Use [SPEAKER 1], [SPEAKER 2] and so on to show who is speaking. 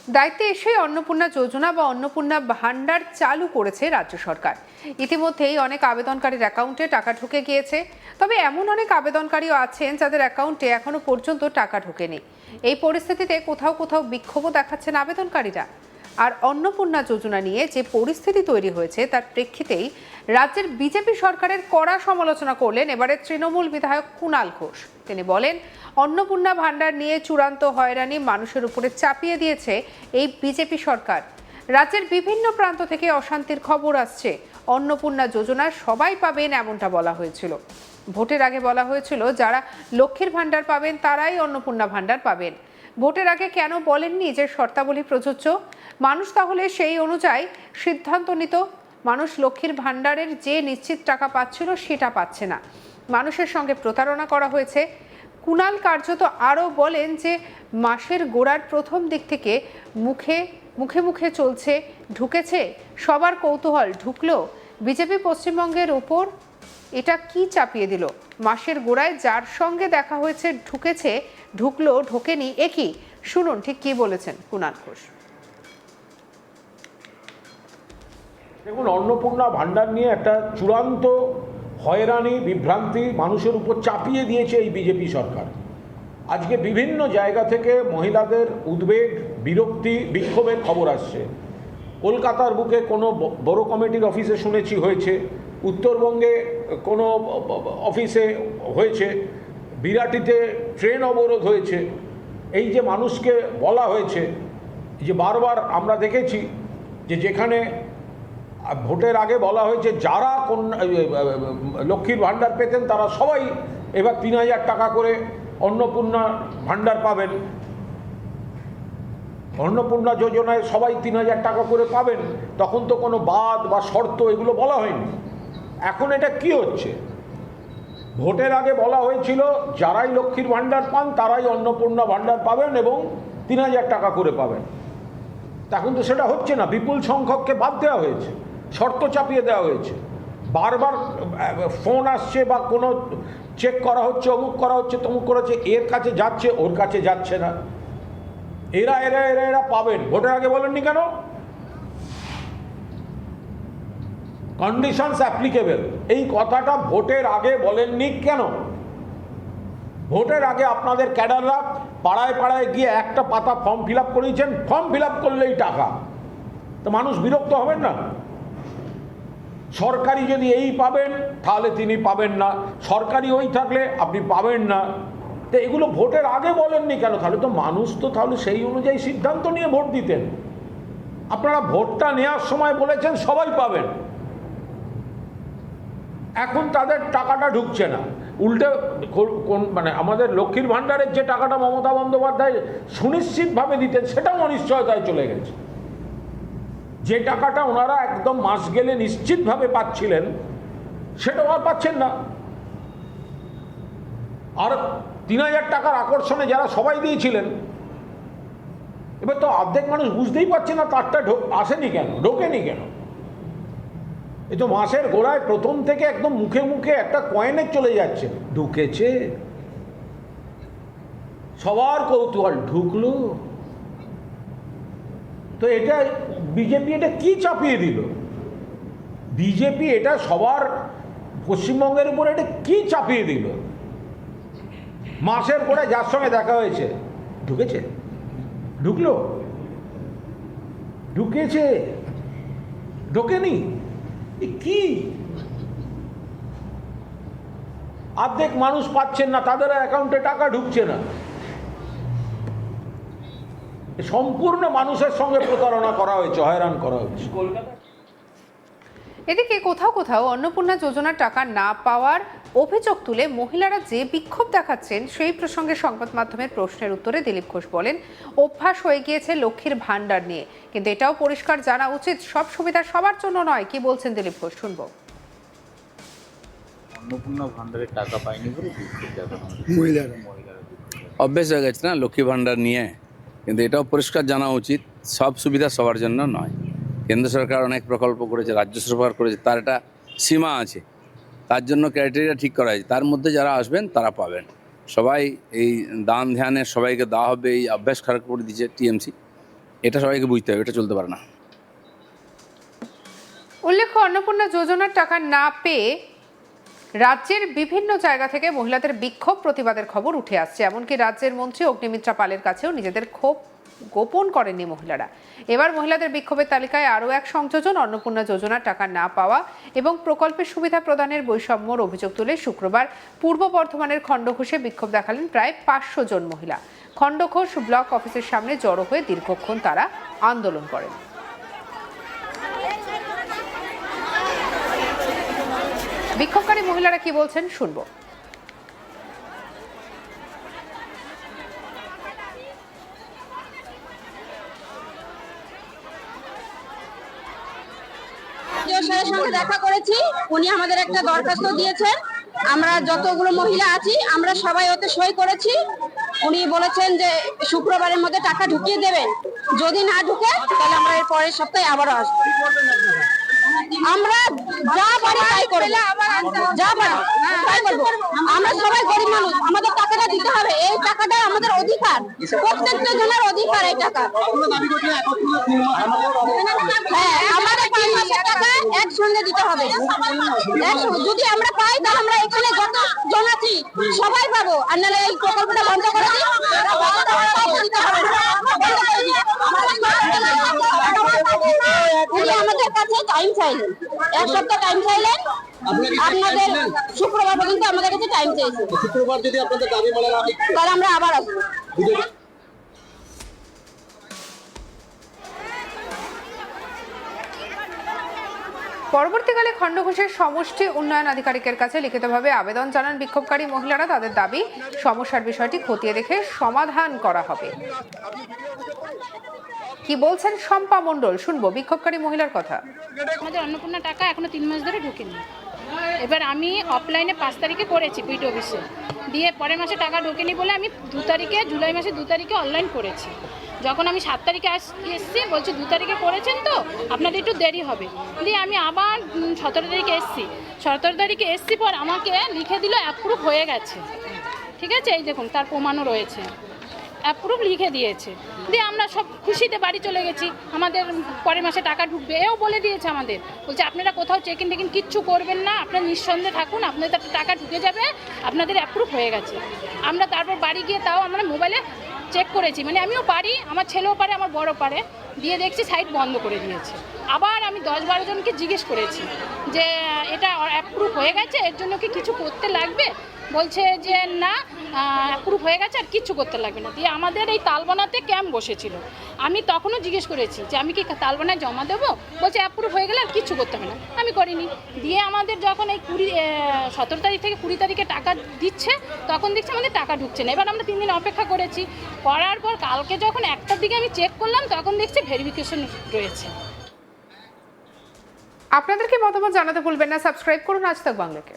[SPEAKER 1] দায়িত্বে এসেই অন্নপূর্ণা যোজনা বা অন্নপূর্ণা ভান্ডার চালু করেছে রাজ্য সরকার। ইতিমধ্যেই অনেক আবেদনকারীর অ্যাকাউন্টে টাকা ঢুকে গিয়েছে। তবে এমন অনেক আবেদনকারীও আছেন যাদের অ্যাকাউন্টে এখনো পর্যন্ত টাকা ঢোকেনি। এই পরিস্থিতিতে কোথাও কোথাও বিক্ষোভও দেখাচ্ছেন আবেদনকারীরা। আর অন্নপূর্ণা যোজনা নিয়ে যে পরিস্থিতি তৈরি হয়েছে তার প্রেক্ষিতেই রাজ্যের বিজেপি সরকারের কড়া সমালোচনা করলেন এবারে তৃণমূল বিধায়ক কুণাল ঘোষ। তিনি বলেন, অন্নপূর্ণা ভান্ডার নিয়ে চূড়ান্ত হয়রানি মানুষের উপরে চাপিয়ে দিয়েছে এই বিজেপি সরকার। রাজ্যের বিভিন্ন প্রান্ত থেকে অশান্তির খবর আসছে। অন্নপূর্ণা যোজনা সবাই পাবেন এমনটা বলা হয়েছিল। ভোটের আগে বলা হয়েছিল যারা লক্ষ্মীর ভান্ডার পাবেন তারাই অন্নপূর্ণা ভান্ডার পাবেন। ভোটের আগে কেন বলেননি যে শর্তাবলী প্রযোজ্য? মানুষ তাহলে সেই অনুযায়ী সিদ্ধান্ত নিত। মানুষ লক্ষ্মীর ভান্ডারের যে নিশ্চিত টাকা পাচ্ছিল সেটা পাচ্ছে না। মানুষের সঙ্গে প্রতারণা করা হয়েছে। কুণাল কার্যত আরও বলেন যে মাসের গোড়ার প্রথম দিক থেকে মুখে মুখে চলছে, ঢুকেছে, সবার কৌতূহল ঢুকলো। বিজেপি পশ্চিমবঙ্গের উপর এটা কি চাপিয়ে দিল? মাসের গোড়ায় যার সঙ্গে দেখা হয়েছে ঢুকেছে, ঢুকলো, ঢোকেনি, একই। শুনুন ঠিক কি বলেছেন কুণাল ঘোষ।
[SPEAKER 2] দেখুন, অন্নপূর্ণা ভান্ডার নিয়ে একটা চূড়ান্ত হয়রানি, বিভ্রান্তি মানুষের উপর চাপিয়ে দিয়েছে এই বিজেপি সরকার। আজকে বিভিন্ন জায়গা থেকে মহিলাদের উদ্বেগ, বিরক্তি, বিক্ষোভের খবর আসছে। কলকাতার বুকে কোনো বড় কমিটির অফিসে শুনেছি হয়েছে, উত্তরবঙ্গে কোনো অফিসে হয়েছে, বিরাটিতে ট্রেন অবরোধ হয়েছে। এই যে মানুষকে বলা হয়েছে, যে বারবার আমরা দেখেছি যে যেখানে ভোটের আগে বলা হয়েছে যারা লক্ষ্মীর ভাণ্ডার পেতেন তারা সবাই এবার ৩,০০০ টাকা করে অন্নপূর্ণা ভাণ্ডার পাবেন, অন্নপূর্ণা যোজনায় সবাই ৩,০০০ টাকা করে পাবেন, তখন তো কোনো বাদ বা শর্ত এগুলো বলা হয়নি। এখন এটা কি হচ্ছে? ভোটের আগে বলা হয়েছিল যারাই লক্ষ্মীর ভাণ্ডার পান তারাই অন্নপূর্ণা ভাণ্ডার পাবেন এবং ৩,০০০ টাকা করে পাবেন। এখন তো সেটা হচ্ছে না, বিপুল সংখ্যককে বাদ দেওয়া হয়েছে, শর্ত চাপিয়ে দেওয়া হয়েছে। বারবার ফোন আসছে বা কোনো চেক করা হচ্ছে, অমুক করা হচ্ছে, তমুক করা হচ্ছে, এর কাছে যাচ্ছে, ওর কাছে যাচ্ছে না। এরা এরা এরা এরা পাবেন। ভোটের আগে বলেননি কেন? কন্ডিশনস অ্যাপ্লিকেবল, এই কথাটা ভোটের আগে বলেননি কেন? ভোটের আগে আপনাদের ক্যাডাররা পাড়ায় পাড়ায় গিয়ে একটা পাতা ফর্ম ফিল আপ করিয়েছেন, ফর্ম ফিল আপ করলেই টাকা। তো মানুষ বিরক্ত হবেন না? সরকারি যদি এই পাবেন তাহলে তিনি পাবেন না, সরকারি ওই থাকলে আপনি পাবেন না। তো এগুলো ভোটের আগে বলেননি কেন? তাহলে তো মানুষ তো তাহলে সেই অনুযায়ী সিদ্ধান্ত নিয়ে ভোট দিতেন। আপনারা ভোটটা নেওয়ার সময় বলেছেন সবাই পাবেন, এখন তাদের টাকাটা ঢুকছে না। উল্টে মানে আমাদের লক্ষ্মীর ভাণ্ডারের যে টাকাটা মমতা বন্দ্যোপাধ্যায় সুনিশ্চিতভাবে দিতেন সেটাও অনিশ্চয়তায় চলে গেছে। যে টাকাটা ওনারা একদম মাস গেলে নিশ্চিতভাবে পাচ্ছিলেন সেটাও আর পাচ্ছেন না। আর ৩,০০০ টাকার আকর্ষণে যারা সবাই দিয়েছিলেন, এবার তো অর্ধেক মানুষ বুঝতেই পারছে না তারটা আসেনি কেন, ঢোকেনি কেন। এই তো মাসের গোড়ায় প্রথম থেকে একদম মুখে মুখে একটা কয়েনে চলে যাচ্ছে, ঢুকেছে, সবার কৌতূহল, ঢুকলো। তো এটা বিজেপি এটা কি চাপিয়ে দিল? বিজেপি এটা সবার পশ্চিমবঙ্গের উপর এটা কি চাপিয়ে দিল? মাসের পরে যার সঙ্গে দেখা হয়েছে ঢুকেছে, ঢুকলো, ঢুকেছে, ঢোকেনি, কি? অর্ধেক মানুষ পাচ্ছেন না, তাদের অ্যাকাউন্টে টাকা ঢুকছে না। সম্পূর্ণ মানুষের সঙ্গে প্রতারণা করা হয়েছে, হয়রান করা হয়েছে।
[SPEAKER 1] এদিকে কোথাও কোথাও অন্নপূর্ণা যোজনার টাকা না পাওয়ার অভিযোগ তুলে মহিলারা যে বিক্ষোভ দেখাচ্ছেন সেই প্রসঙ্গে সংবাদ মাধ্যমের প্রশ্নের উত্তরে দিলীপ ঘোষ বলেন, অভ্যাস হয়ে গিয়েছে লক্ষ্মীর ভান্ডার নিয়ে, কিন্তু এটাও পরিষ্কার জানা উচিত সব সুবিধা সবার জন্য নয়। কি বলছেন দিলীপ ঘোষ, শুনবো।
[SPEAKER 3] অন্নপূর্ণা ভান্ডারের টাকা পায়নি বলে বিক্ষোভ দেখানো
[SPEAKER 4] মহিলারা
[SPEAKER 5] অভ্যেস হয়ে গেছে না লক্ষ্মী ভাণ্ডার নিয়ে, কিন্তু এটাও পরিষ্কার জানা উচিত সব সুবিধা সবার জন্য নয়। কেন্দ্র সরকার অনেক প্রকল্প করেছে, রাজ্য সরকার করেছে, তার একটা সীমা আছে, তার জন্য ক্রাইটেরিয়া ঠিক করা হয়েছে, তার মধ্যে যারা আসবেন তারা পাবেন। সবাই এই দান ধ্যানে সবাইকে দেওয়া হবে এই অভ্যাস খারাপ করে দিয়েছে টিএমসি। এটা সবাইকে বুঝতে হবে, এটা চলতে পারে না।
[SPEAKER 1] উল্লেখ্য, অন্নপূর্ণা যোজনার টাকা না পেয়ে রাজ্যের বিভিন্ন জায়গা থেকে মহিলাদের বিক্ষোভ প্রতিবাদের খবর উঠে আসছে। এমনকি রাজ্যের মন্ত্রী অগ্নিমিত্রা পালের কাছেও নিজেদের ক্ষোভ গোপন করেননি মহিলারা। এবার মহিলাদের বিক্ষোভের তালিকায় আরও এক সংযোজন, অন্নপূর্ণা যোজনার টাকা না পাওয়া এবং প্রকল্পের সুবিধা প্রদানের বৈষম্যর অভিযোগ তুলে শুক্রবার পূর্ব বর্ধমানের খণ্ডঘোষে বিক্ষোভ দেখালেন প্রায় 500 জন মহিলা। খণ্ডঘোষ ব্লক অফিসের সামনে জড়ো হয়ে দীর্ঘক্ষণ তারা আন্দোলন করেন। বিক্ষোভকারী মহিলারা কি বলছেন শুনবো।
[SPEAKER 4] স্যারের সঙ্গে দেখা করেছি, উনি আমাদের একটা দরখাস্ত দিয়েছেন। আমরা যতগুলো মহিলা আছি আমরা সবাই ওতে সই করেছি। উনি বলেছেন যে শুক্রবারের মধ্যে টাকা ঢুকিয়ে দেবেন, যদি না ঢুকে তাহলে আমরা এর পরের সপ্তাহে আবারও আসবো। আমরা যা পারি তাই করবো, যা পারি তাই করবো। আমরা সবাই গরিব মানুষ, আমাদের টাকাটা দিতে হবে। এই টাকাটা আমাদের অধিকার, প্রত্যেকটা জনের অধিকার এই টাকা। হ্যাঁ, আমাদের 3 মাসের টাকা একসঙ্গে দিতে হবে। যদি আমরা পাই তাহলে আমরা এখানে যত জন আছি সবাই পাবো, আর নাহলে এই প্রকল্পটা বন্ধ করে দিই। উনি আমাদের কাছে টাইম চাইলেন, 1 সপ্তাহ টাইম চাইলেন। আপনাদের শুক্রবার পর্যন্ত আমাদের কাছে টাইম চাইছে।
[SPEAKER 6] শুক্রবার যদি আপনাদের দাবি মানে না হয়
[SPEAKER 4] তাহলে আমরা আবার আসবো।
[SPEAKER 1] পরবর্তীকালে খণ্ডঘোষের সমষ্টি উন্নয়ন আধিকারিকের কাছে লিখিতভাবে আবেদন জানান বিক্ষোভকারী মহিলারা। তাদের দাবি, সমস্যার বিষয়টি খতিয়ে দেখে সমাধান করা হবে। কি বলছেন শম্পা মণ্ডল, শুনবো বিক্ষোভকারী মহিলার কথা।
[SPEAKER 7] আমাদের অন্নপূর্ণা টাকা এখনো 3 মাস ধরে ঢোকেনি। এবার আমি অফলাইনে 5 তারিখে করেছি পিটি অফিসে, দিয়ে পরের মাসে টাকা ঢোকেনি বলে আমি 2 তারিখে, জুলাই মাসে 2 তারিখে অনলাইন করেছি। যখন আমি 7 তারিখে এসেছি, বলছি 2 তারিখে করেছেন তো আপনাদের একটু দেরি হবে। দিয়ে আমি আবার 17 তারিখে এসেছি। 17 তারিখে এসেছি পর আমাকে লিখে দিল অ্যাপ্রুভ হয়ে গেছে। ঠিক আছে, এই দেখুন তার প্রমাণও রয়েছে, অ্যাপ্রুভ লিখে দিয়েছে। দিয়ে আমরা সব খুশিতে বাড়ি চলে গেছি, আমাদের পরের মাসে টাকা ঢুকবে এও বলে দিয়েছে আমাদের। বলছে আপনারা কোথাও চেকিং টেকিং কিচ্ছু করবেন না, আপনারা নিঃসন্দেহে থাকুন, আপনাদের টাকা ঢুকে যাবে, আপনাদের অ্যাপ্রুভ হয়ে গেছে। আমরা তারপর বাড়ি গিয়ে তাও আমরা মোবাইলে চেক করেছি, মানে আমিও পারি, আমার ছেলেও পারে, আমার বড় পারে, দিয়ে দেখছি সাইট বন্ধ করে দিয়েছে। আবার আমি 10-12 জনকে জিজ্ঞেস করেছি যে এটা অ্যাপ্রুভ হয়ে গেছে, এর জন্য কি কিছু করতে লাগবে? বলছে যে না, অ্যাপ্রুভ হয়ে গেছে, আর কিচ্ছু করতে লাগবে না। দিয়ে আমাদের এই তালবানাতে ক্যাম্প বসেছিল, আমি তখনও জিজ্ঞেস করেছি যে আমি কি তালবানায় জমা দেবো? বলছে অ্যাপ্রুভ হয়ে গেলে আর কিচ্ছু করতে হবে না। আমি করিনি। দিয়ে আমাদের যখন এই 17 তারিখ থেকে 20 তারিখে টাকা দিচ্ছে, তখন দেখছি আমাদের টাকা ঢুকছে না। এবার আমরা 3 দিন অপেক্ষা করেছি, করার পর কালকে যখন 1টার দিকে আমি চেক করলাম, তখন দেখছি ভেরিফিকেশন রয়েছে।
[SPEAKER 1] আপনাদেরকে মতামত জানাতে ভুলবেন না, সাবস্ক্রাইব করুন আজ তাক বাংলাকে।